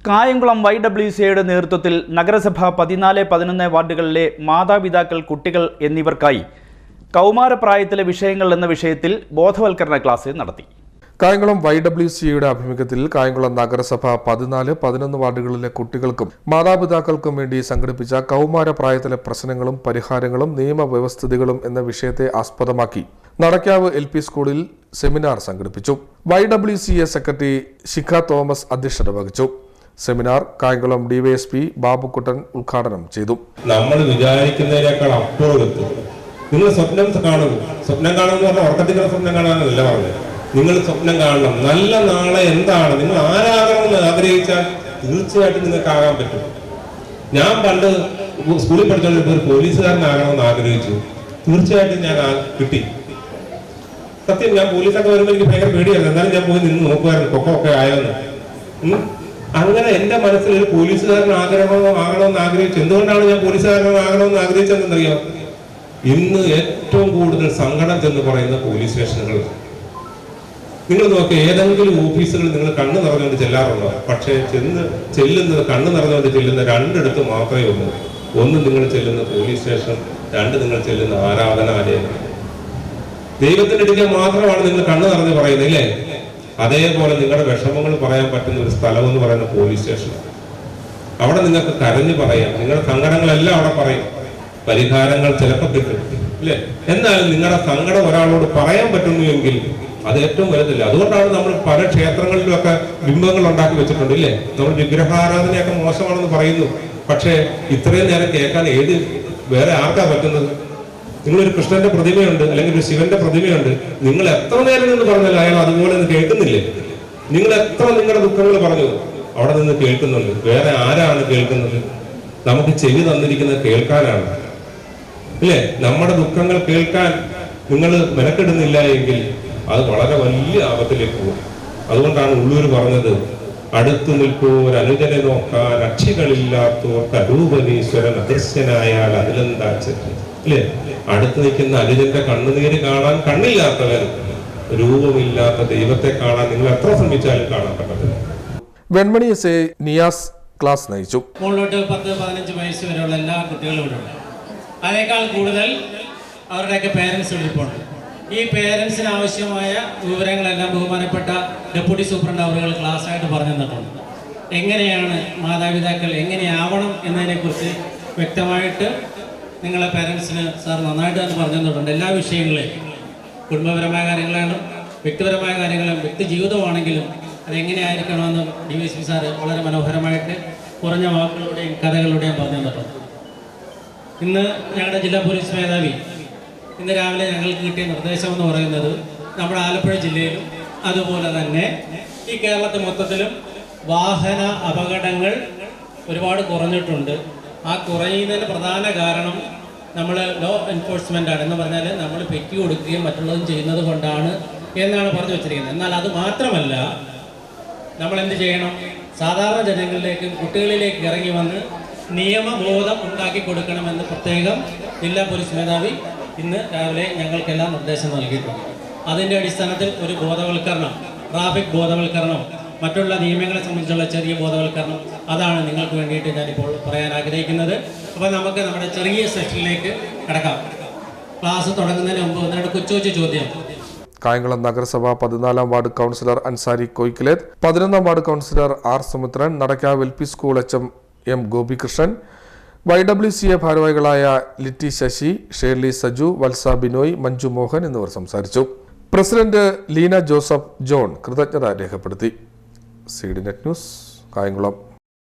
കായംകുളം YWCAയുടെ നേതൃത്വത്തിൽ നഗരസഭ 14-11 വാർഡുകളിലെ മാതാപിതാക്കൾ, കുട്ടികൾ എന്നിവർക്കായി കൗമാരപ്രായത്തിലെ വിഷയങ്ങൾ എന്ന വിഷയത്തിൽ ബോധവൽക്കരണ ക്ലാസ് നടത്തി. കായംകുളം YWCAയുടെ ആഭിമുഖ്യത്തിൽ കായംകുളം നഗരസഭ 14-11 വാർഡുകളിലെ കുട്ടികൾക്കും മാതാപിതാക്കൾക്കും വേണ്ടി സംഘടിപ്പിച്ച കൗമാരപ്രായത്തിലെ പ്രശ്നങ്ങളും പരിഹാരങ്ങളും നിയമവ്യവസ്ഥിതികളും എന്ന വിഷയത്തെ ആസ്പദമാക്കി നടക്കാവ് LP സ്കൂളിൽ സെമിനാർ സംഘടിപ്പിച്ചു. YWCA സെക്രട്ടറി ശിഖ തോമസ് അധ്യക്ഷത വഹിച്ചു. സെമിനാർ കായംകുളം DYSP ബാബുക്കുട്ടൻ ഉദ്ഘാടനം ചെയ്തു. നമ്മൾ വിചാരിക്കുന്നതിനേക്കാൾ അപ്പുറം നിങ്ങൾ സ്വപ്നം കാണും. സ്വപ്നം കാണുമെന്ന് പറഞ്ഞാൽ ഉറക്കത്തിൻ്റെ സ്വപ്നം കാണാനല്ല പറഞ്ഞത്. നിങ്ങൾ സ്വപ്നം കാണണം. നല്ല നാളെ എന്താണ്, നിങ്ങൾ ആരാകണമെന്ന് ആഗ്രഹിച്ചാൽ തീർച്ചയായിട്ടും നിങ്ങൾക്ക് ആകാൻ പറ്റും. ഞാൻ പണ്ട് സ്കൂളിൽ പഠിച്ചുകൊണ്ടിരുന്ന ഒരു പോലീസുകാരനാകണമെന്ന് ആഗ്രഹിച്ചു. തീർച്ചയായിട്ടും ഞാൻ കിട്ടി. സത്യം, ഞാൻ പോലീസൊക്കെ വരുമ്പോൾ എനിക്ക് ഭയങ്കര പേടിയായിരുന്നു. എന്നാലും ഞാൻ പോയി നിന്ന് നോക്കുമായിരുന്നു പൊക്കമൊക്കെ ആയെന്ന്. അങ്ങനെ എൻ്റെ മനസ്സിൽ ഒരു പോലീസുകാരനാകണമെന്ന് ആഗ്രഹിച്ചു. എന്തുകൊണ്ടാണ് ഞാൻ പോലീസുകാരനാകണമെന്ന് ആഗ്രഹിച്ചതെന്നറിയാം? ഇന്ന് ഏറ്റവും കൂടുതൽ സങ്കടം ചെന്ന് പറയുന്ന പോലീസ് സ്റ്റേഷനുകൾ നിങ്ങൾ നോക്കുക. ഏതെങ്കിലും ഓഫീസുകൾ നിങ്ങൾ കണ്ണു നിറഞ്ഞുകൊണ്ട് ചെല്ലാറുണ്ടോ? പക്ഷേ ചെല്ലുന്നത് കണ്ണു നിറഞ്ഞുകൊണ്ട് ചെല്ലുന്ന രണ്ടിടത്ത് മാത്രമേ ഉള്ളൂ. ഒന്ന് നിങ്ങൾ ചെല്ലുന്ന പോലീസ് സ്റ്റേഷൻ, രണ്ട് നിങ്ങൾ ചെല്ലുന്ന ആരാധനാലയങ്ങൾ. ദൈവത്തിന്റെ അടുക്കൽ മാത്രമാണ് നിങ്ങൾ കണ്ണു നിറഞ്ഞ് പറയുന്നത്, ഇല്ലേ? അതേപോലെ നിങ്ങളുടെ വിഷമങ്ങൾ പറയാൻ പറ്റുന്ന ഒരു സ്ഥലം എന്ന് പറയുന്ന പോലീസ് സ്റ്റേഷൻ. അവിടെ നിങ്ങൾക്ക് കരഞ്ഞു പറയാം. നിങ്ങളുടെ സങ്കടങ്ങളെല്ലാം അവിടെ പറയും. പരിഹാരങ്ങൾ ചിലപ്പോൾ കിട്ടും, ഇല്ലേ? എന്നാലും നിങ്ങളുടെ സങ്കടം ഒരാളോട് പറയാൻ പറ്റുന്നുവെങ്കിൽ അത് ഏറ്റവും വലുതല്ല. അതുകൊണ്ടാണ് നമ്മൾ പല ക്ഷേത്രങ്ങളിലുമൊക്കെ ബിംബങ്ങൾ ഉണ്ടാക്കി വെച്ചിട്ടുണ്ട്, ഇല്ലേ? നമ്മൾ വിഗ്രഹാരാധനയൊക്കെ മോശമാണെന്ന് പറയുന്നു. പക്ഷേ ഇത്രയും നേരം കേൾക്കാൻ വേറെ ആർക്കാ പറ്റുന്നത്? നിങ്ങളൊരു കൃഷ്ണന്റെ പ്രതിമയുണ്ട്, അല്ലെങ്കിൽ ഒരു ശിവന്റെ പ്രതിമയുണ്ട്. നിങ്ങൾ എത്ര നേരം നിന്ന് പറഞ്ഞാലും അയാൾ അതുപോലെ നിന്ന് കേൾക്കുന്നില്ലേ? നിങ്ങൾ എത്ര നിങ്ങളുടെ ദുഃഖങ്ങൾ പറഞ്ഞു, അവിടെ നിന്ന് കേൾക്കുന്നുണ്ട്. വേറെ ആരാണ് കേൾക്കുന്നത്? നമുക്ക് ചെവി തന്നിരിക്കുന്നത് കേൾക്കാനാണ്, ഇല്ലേ? നമ്മുടെ ദുഃഖങ്ങൾ കേൾക്കാൻ നിങ്ങൾ മെനക്കെടുന്നില്ല എങ്കിൽ അത് വളരെ വലിയ ആപത്തിലേക്ക് പോകും. അതുകൊണ്ടാണ് ഉള്ളൂർ പറഞ്ഞത്, അടുത്തു നിൽപ്പോർ അനുജനെ നോക്കാൻ അക്ഷികളില്ലാത്തോർക്ക് അരൂപനീശ്വരൻ അദൃശ്യനായാൽ അതിലെന്താച്ചത്, അല്ലേ? അടുത്ത് നിൽക്കുന്ന അനുജന്റെ കണ്ണുനീര് കാണാൻ കണ്ണില്ലാത്തവൻ രൂപമില്ലാത്ത ദൈവത്തെ കാണാൻ നിങ്ങൾ എത്ര ശ്രമിച്ചാലും കാണാൻ പറ്റത്തില്ല. വെൺമണി SA നിയാസ് ക്ലാസ് നയിച്ചു. മുകളിലോട്ട് 10-15 വയസ്സ് വരെയുള്ള എല്ലാ കുട്ടികളും ഇവിടെ ഉണ്ട്. അതിനേക്കാൾ കൂടുതൽ അവരുടെയൊക്കെ പേരൻസ് ഇരിപ്പുണ്ട്. ഈ പേരൻസിന് ആവശ്യമായ വിവരങ്ങളെല്ലാം ബഹുമാനപ്പെട്ട ഡെപ്യൂട്ടി സൂപ്രണ്ട് അവരുകൾ ക്ലാസ്സായിട്ട് പറഞ്ഞു തന്നിട്ടുണ്ട്. എങ്ങനെയാണ് മാതാപിതാക്കൾ എങ്ങനെയാവണം എന്നതിനെക്കുറിച്ച് വ്യക്തമായിട്ട് നിങ്ങളെ പേരൻസിന് സാർ നന്നായിട്ട് തന്നെ പറഞ്ഞു തന്നിട്ടുണ്ട്. എല്ലാ വിഷയങ്ങളെയും, കുടുംബപരമായ കാര്യങ്ങളാണ്, വ്യക്തിപരമായ കാര്യങ്ങളും, വ്യക്തി ജീവിതമാണെങ്കിലും അതെങ്ങനെയായിരിക്കണമെന്ന് DYSP സാറ് വളരെ മനോഹരമായിട്ട് കുറഞ്ഞ വാക്കുകളുടെയും കഥകളുടെയും പറഞ്ഞു തന്നിട്ടുണ്ട്. ഇന്ന് ഞങ്ങളുടെ ജില്ലാ പോലീസ് മേധാവി ഇന്ന് രാവിലെ ഞങ്ങൾക്ക് കിട്ടിയ നിർദ്ദേശം എന്ന് പറയുന്നത്, നമ്മുടെ ആലപ്പുഴ ജില്ലയിലും അതുപോലെ തന്നെ ഈ കേരളത്തിൽ മൊത്തത്തിലും വാഹന അപകടങ്ങൾ ഒരുപാട് കുറഞ്ഞിട്ടുണ്ട്. ആ കുറയുന്നതിന് പ്രധാന കാരണം നമ്മൾ ലോ എൻഫോഴ്സ്മെൻ്റ് ആണ്. എന്ന് പറഞ്ഞാൽ നമ്മൾ പെറ്റി കൊടുക്കുകയും മറ്റുള്ളതും ചെയ്യുന്നത് കൊണ്ടാണ് എന്നാണ് പറഞ്ഞു വെച്ചിരിക്കുന്നത്. എന്നാൽ അത് മാത്രമല്ല, നമ്മൾ എന്ത് ചെയ്യണം? സാധാരണ ജനങ്ങളിലേക്കും കുട്ടികളിലേക്ക് ഇറങ്ങി വന്ന് നിയമബോധം ഉണ്ടാക്കി കൊടുക്കണമെന്ന് പ്രത്യേകം ജില്ലാ പോലീസ് മേധാവി ഇന്ന് രാവിലെ ഞങ്ങൾക്കെല്ലാം നിർദ്ദേശം നൽകിയിട്ടുണ്ട്. അതിൻ്റെ അടിസ്ഥാനത്തിൽ ഒരു ബോധവൽക്കരണം, ട്രാഫിക് ബോധവൽക്കരണം, മറ്റുള്ള നിയമങ്ങളെ സംബന്ധിച്ചുള്ള ചെറിയ ബോധവൽക്കരണം, അതാണ് നിങ്ങൾക്ക് വേണ്ടിയിട്ട് ഞാനിപ്പോൾ പറയാൻ ആഗ്രഹിക്കുന്നത്. അപ്പോൾ നമുക്ക് നമ്മുടെ ചെറിയ സെഷനിലേക്ക് കടക്കാം. ക്ലാസ് തുടങ്ങുന്നതിന് മുമ്പ് 1-2 കൊച്ചു ചോദ്യം. കായംകുളം നഗരസഭ 14-ാം വാർഡ് കൗൺസിലർ അൻസാരി കോയിക്കലേത്ത്, 11-ാം ward councillor R Sumithran, Nadakkavu LP school HM M Gopikrishnan, YWCA ഭാരവാഹികളായ ലിറ്റി ശശി, ഷേർലി സജു, വത്സ ബിനോയ്, മഞ്ജു മോഹൻ എന്നിവർ സംസാരിച്ചു. പ്രസിഡന്റ് ലീന ജോസഫ് ജോൺ കൃതജ്ഞത രേഖപ്പെടുത്തി. CDNet news Kayamkulam.